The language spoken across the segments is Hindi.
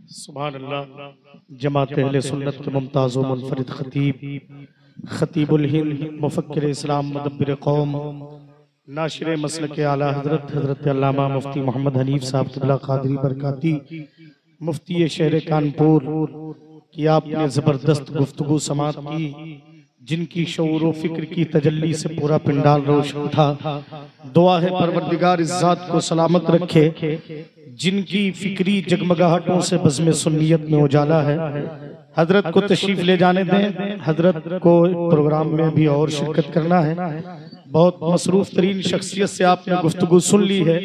सुभान अल्लाह। जमात अहले सुन्नत के मुमताज़ व मुनफरिद खतीबुल हिंद मुफक्किर इस्लाम मुदब्बिर कौम नाशिर मसलक आला हज़रत अल्लामा मुफ्ती मोहम्मद हनीफ साहब क़िबला क़ादरी बरकाती मुफ्ती शहर कानपुर की आपने ज़बरदस्त गुफ्तगू समात की, जिनकी शऊर व फिक्र की तजल्ली से पूरा पिंडाल रोशन था। दुआ है परवरदिगार इस ज़ात को सलामत रखे, जिनकी फिक्री जगमगाहटों से बज़्म सुन्नियत में उजाला है। हजरत को तशरीफ ले जाने दें, हजरत को प्रोग्राम में भी और शिरकत करना है। बहुत मसरूफ तरीन शख्सियत से आपने गुफ्तगू सुन ली है।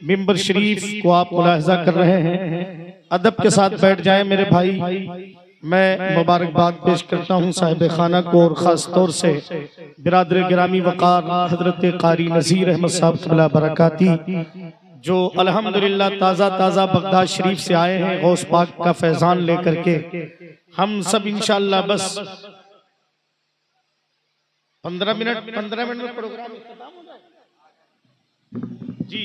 मिंबर शरीफ को आप मुलाहजा कर रहे हैं, अदब के साथ बैठ जाएं मेरे भाई। मैं मुबारकबाद पेश करता हूँ साहिब खाना को और ख़ास तौर से बिरादर गिरामी वक़ार हजरत कारी नज़ीर अहमद साहब क़िबला बरकाती, जो अल्हम्दुलिल्लाह ताज़ा ताज़ा बगदाद शरीफ से आए हैं गौस पाक का फैज़ान लेकर के। हम सब इंशाअल्लाह बस 15 मिनट में प्रोग्राम खत्म हो जाए। जी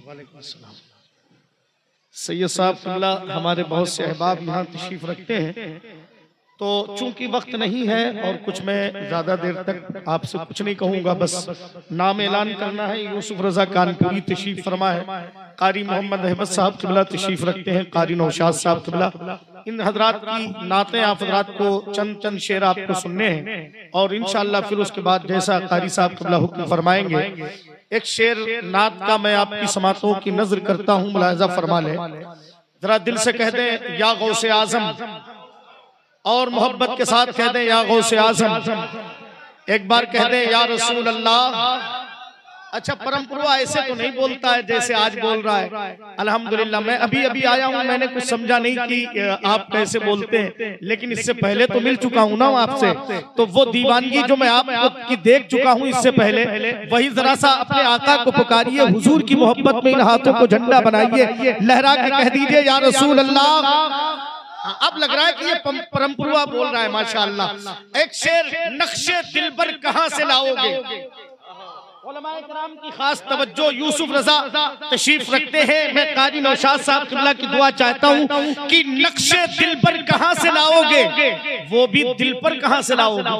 वालेकुम अस्सलाम। सैयद साहब क़िबला हमारे बहुत से अहबाब यहाँ तशरीफ रखते हैं, तो चूंकि वक्त नहीं है और कुछ मैं ज़्यादा देर तक आपसे कुछ नहीं कहूँगा, बस नाम ऐलान करना है। यूसुफ रज़ा कानपुरी तशरीफ फरमा है, कारी मोहम्मद अहमद साहब क़िबला तशरीफ रखते हैं, कारी नौशाद साहब क़िबला। इन हजरात की नातें आप हजरात को चंद शेर आपको सुनने हैं और इंशाअल्लाह फिर उसके बाद जैसा कारी साहब क़िबला हुक्म फरमाएंगे, एक शेर नात का मैं आपकी समातों की नजर करता हूँ, मुलाहजा फरमा लें। जरा दिल से कह दें या गौसे आजम, और मोहब्बत के साथ कह दें या गौसे आजम। एक बार कह दें या रसूल अल्लाह। अच्छा, परमपुरुआ ऐसे तो नहीं बोलता है जैसे आज बोल रहा है। अल्हम्दुलिल्लाह, मैं अभी आया हूँ, मैंने कुछ समझा नहीं कि आप कैसे बोलते हैं, लेकिन इससे पहले तो मिल चुका हूँ ना आपसे, तो वो दीवानगी जो मैं आपकी देख चुका हूँ इससे पहले, वही जरा सा अपने आका को पुकारिए, हुजूर की मोहब्बत में इन हाथों को झंडा बनाइए, लहरा के कह दीजिए या रसूल अल्लाह। अब लग रहा है कि ये परमपुरुआ बोल रहा है, माशाअल्लाह। एक शेर, नक्शे दिलबर कहां से लाओगे। उलमाए किराम की खास तवज्जो, यूसुफ रज़ा तशरीफ रखते हैं। मैं कारी नौशाद साहब क़िबला की दुआ चाहता हूं कि नक्शे दिल पर कहां से लाओगे, वो भी दिल पर कहां से लाओगे।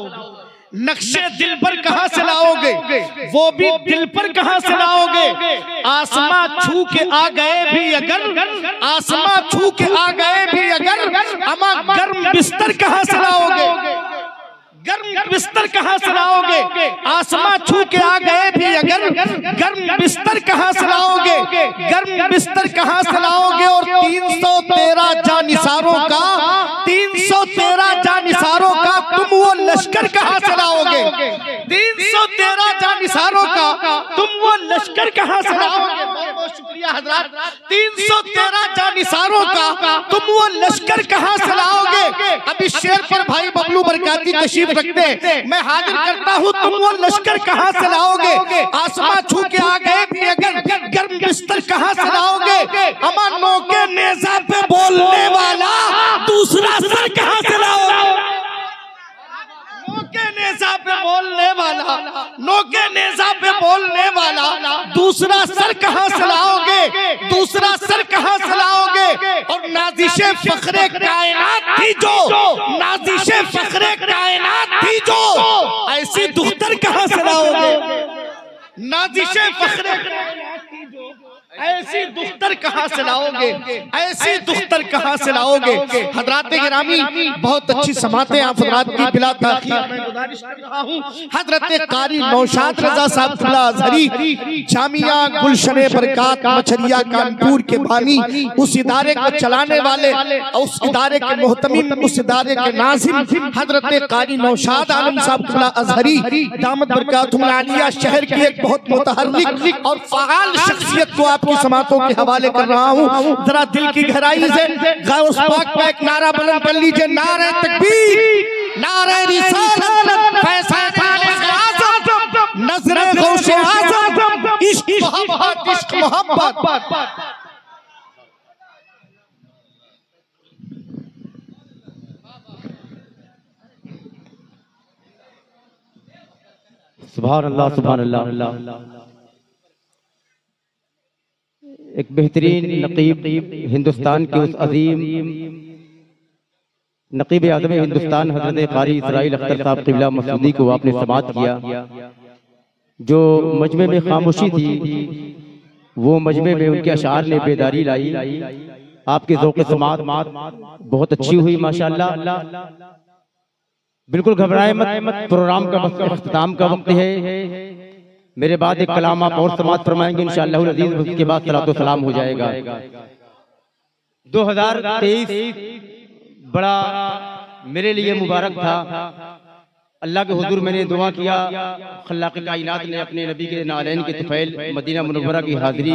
नक्शे दिल पर कहां से लाओगे, वो भी दिल पर कहां से लाओगे। आसमां छू के आ गए भी अगर, आसमां छू के आ गए भी अगर, अमा गर्म बिस्तर कहां से लाओगे। गर्म बिस्तर कहां से लाओगे। आसमां छू के आ गए भी अगर, गर्म बिस्तर कहां से लाओगे। गर्म बिस्तर कहां से लाओगे। और 313 जानिसारों का, 313 जानिसारों का तुम वो लश्कर कहां से लाओगे। 313 जानिसारों का तुम वो लश्कर कहां से लाओगे। बहुत शुक्रिया हजरात। 313 जानिसारों का तुम वो लश्कर कहां से लाओगे। अब इस शेर पर भाई बबलू बरकाती तशरीफ रखते हैं, मैं हाजिर करता हूँ, तुम वो लश्कर कहां से लाओगे। आसमां छू के आ गए भी अगर, गर्म बिस्तर कहां से लाओगे। अमानों के नेज़ा पे बोलने वाला दूसरा सर कहां से लाओगे। नोके नेज़ा पे बोलने वाला, नोके नेज़ा पे बोलने वाला दूसरा सर कहां से लाओगे। दूसरा सर कहां से लाओगे। और नाज़िशे फ़ख्रे कायनात थी जो, नाज़िशे फ़ख्रे कायनात थी जो, ऐसी दुख्तर कहां से लाओगे। नाज़िशे फ़ख्रे कायनात थी जो, ऐसी दुख्तर कहां से लाओगे। ऐसी दुख्तर कहां से लाओगे। हजरात गिरामी, बहुत अच्छी समातें आप हजरात की बिला ताखीर मैं गुजारिश कर रहा हूं। हजरत कारी नौशाद रज़ा साहब क़िबला अज़हरी, जामिया गुलशने बरकात मछरिया कानपुर के बानी, उस इदारे को चलाने वाले, उस इदारे के मोहतमिम, उस इदारे के नाज़िम हजरत कारी नौशाद आलम साहब क़िबला अज़हरी दामत बरकातुहुल आलिया, शहर की एक बहुत मुतहर्रिक और फ़आल शख्सियत को आपकी समातों के हवाले कर रहा हूँ। जरा दिल की गहराई से गौस पाक का एक नारा बुलंद कर लीजिए, नारे तकबीर, नारे रिसालत, फैज़ान आज़म, नज़रे गौसे आज़म, इश्क मोहब्बत, इश्क मोहब्बत। सुभान अल्लाह, सुभान अल्लाह। एक बेहतरीन नकीब हिंदुस्तान के उस अजीम नकीब आज़म हिंदुस्तान हज़रत क़ारी इसराइल अख्तर साहब क़िबला मसूदी को आपने समाअत किया। जो मजमे में खामोशी थी वो मजमे में उनके अशार ने बेदारी लाई। आपके ज़ौक़ समाअत बहुत अच्छी हुई माशाअल्लाह। बिल्कुल घबराए मत, प्रोग्राम का वक्त इख्तिताम का वक्त है। मेरे बाद एक कलाम आप और समाअत फरमाएंगे इंशाअल्लाह अज़ीज़, उसके बाद सलातो सलाम हो जाएगा। 2023 बड़ा मेरे लिए मुबारक था। अल्लाह के हुजूर मैंने दुआ किया, खल्लाक़ कायनात ने अपने नबी के नालैन के तुफ़ैल मदीना मुनव्वरा की हाज़िरी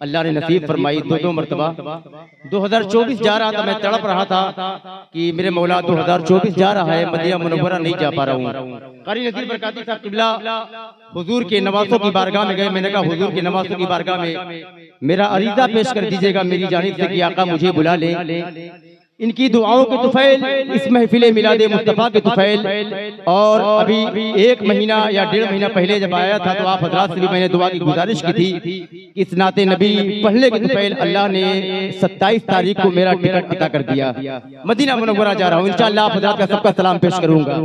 अल्लाह ने नसीब फरमाई 2 मरतबा। 2024 जा रहा था, मैं तड़प रहा था कि मेरे मौला 2024 जा रहा है, मदीना मुनव्वरा नहीं जा पा रहा हूँ। क़ारी नज़ीर बरकाती साहब क़िबला हुजूर के नवासों की बारगाह में गए। मैंने कहा हुजूर के नवासों की बारगाह में मेरा अरीज़ा पेश कर दीजिएगा मेरी जानिब से कि आका मुझे बुला ले। इनकी दुआओं के तुफ़ैल, इस महफिले मिलादे मुस्तफ़ा के तुफ़ैल, और अभी 1 महीना या 1.5 महीना पहले जब आया था तो आप हज़रात से भी मैंने दुआ की गुजारिश की थी कि इस नाते नबी पढ़ने के तुफ़ैल अल्लाह ने 27 तारीख को मेरा टिकट अता कर दिया। मदीना मुनव्वरा जा रहा हूँ इंशाअल्लाह। आप हज़रात का सबका सलाम पेश करूँगा।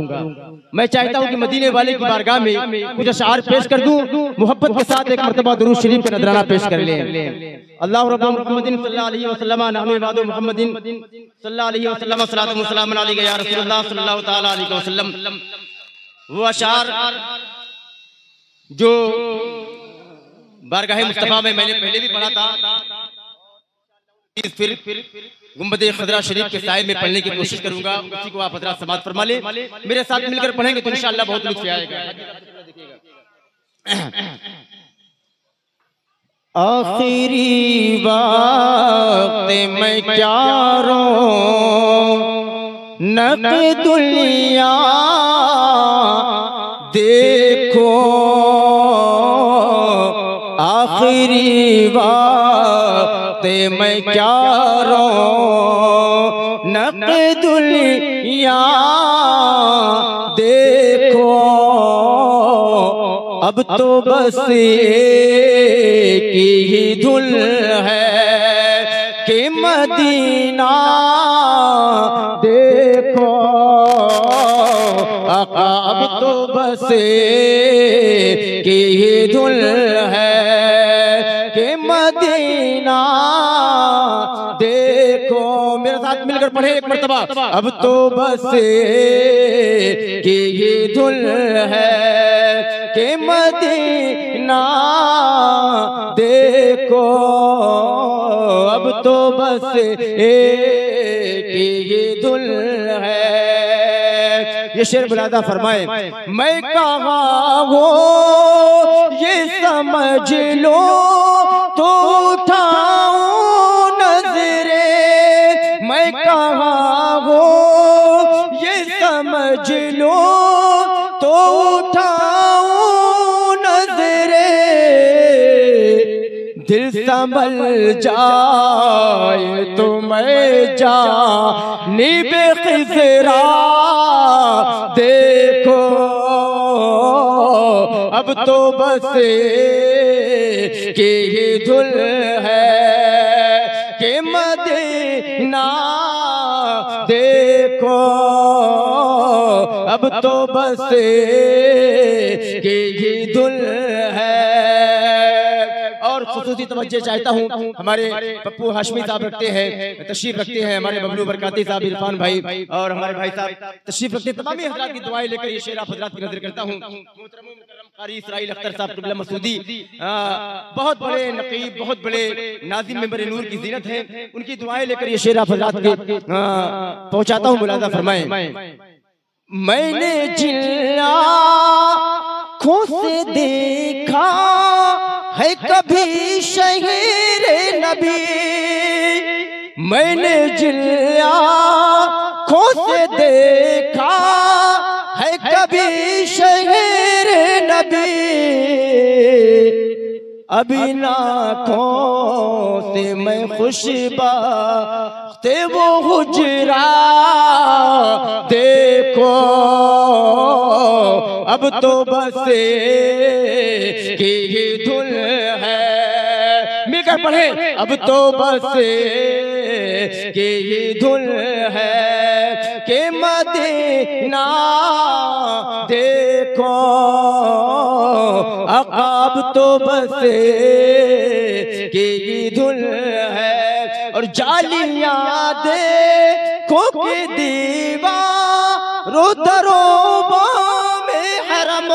मैं चाहता हूँ कि मदीने वाले की बारगाह में कुछ अशार पेश कर दूँ, मोहब्बत के साथ एक मरतबा दुरूद शरीफ का नजराना पेश कर लें। अल्लाह रब्बुल मुहम्मदिन सल्लल्लाहु अलैहि वसल्लम नहनु इबादु मुहम्मदिन सल्लल्लाहु अलैहि वसल्लम सलातु व सलामुन अलैका या रसूलल्लाह सल्लल्लाहु तआला अलैहि वसल्लम। वो अशार जो बारगाह मुस्तफा में मैंने पहले भी पढ़ा था, फिर गुंबद खजरा शरीफ के साए में पढ़ने की कोशिश करूंगा। उसी को आप हज़रात समाअत फरमा ले। मेरे साथ मिलकर पढ़ेंगे तो इंशाअल्लाह बहुत लुत्फ़ आएगा। आखिरी वक्त में क्या रोऊं, नक़दुलिया देखो। आखिरी वक्त में क्या रोऊं, नक़दुलिया देखो। अब तो बस एक ही धुन है कि मदीना देखो। आका अब तो बस एक ही धुन है कि मदीना देखो। मेरे साथ मिलकर पढ़े एक मरतबा। अब तो बस एक ही धुन है कि मदीना देखो। अब तो बस एक ही धुन है। ये शेर बुलादा फरमाए, मैं कहाँ हो ये समझ लो तो उठाऊं नजरे। मैं कहाँ हो ये समझ लो तो उठाऊं नजरे। दिल संभल जाए तो मैं जानिबे खिज़रा देखो। अब तो बस एक ही धुन है कि मदीना देखो। अब तो बस एक ही धुन है। और खुसूसी तवज्जो चाहता हूँ, हमारे पप्पू हाशमी साहब रखते हैं, तशरीफ रखते हैं, हमारे बबलू बरकाती साहब, इरफान भाई और हमारे भाई साहब तशरीफ रखते हैं। तमाम हज़रात की दुआएं लेकर ये शेर आप हज़रात की नजर करता हूँ। मोहतरम मुकर्रम क़ारी इसराइल अख्तर साहब क़िबला मसूदी बहुत बड़े नक़ीब, बहुत बड़े नाज़िम मेंबर नूर की ज़ीनत है। उनकी दुआएं लेकर ये शेर आप हज़रात के पहुँचाता हूँ। मुलाज़ा फरमाएं, मैंने जिन आँखों से देखा है कभी शहीर नबी। मैंने जिन आँखों से देखा है कभी शहीर नबी। अभी आँखों से मैं खुशबाख्त वो हुजरा देखो। अब तो बस एक ही धुन है। मिलकर मिलकर पढ़े। अब तो बस की धुन है कि मदीना देखो, अब तो बस की धुन है। और जालियां देखो के दीवारों दरों में हरम,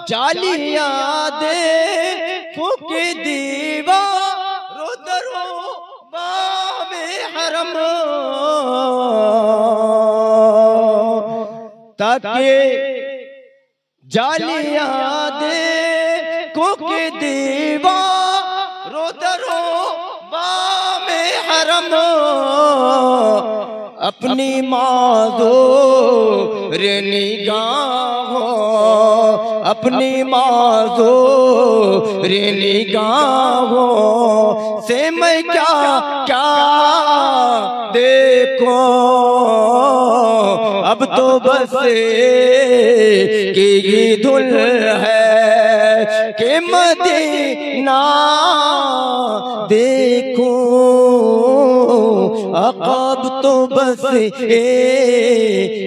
जालियां देखो के दीवारों दरों में हरम, ताकि जालियां देखो के दीवारों दरों में हरम, अपनी माज़ूर निगाहों, अपनी माज़ूर निगाहों से मैं क्या क्या देखो। अब तो बस की धुन है कि मदीना देखो, अब तो बस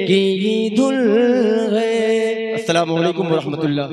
की धुन है। अस्सलामु अलैकुम व रहमतुल्लाह।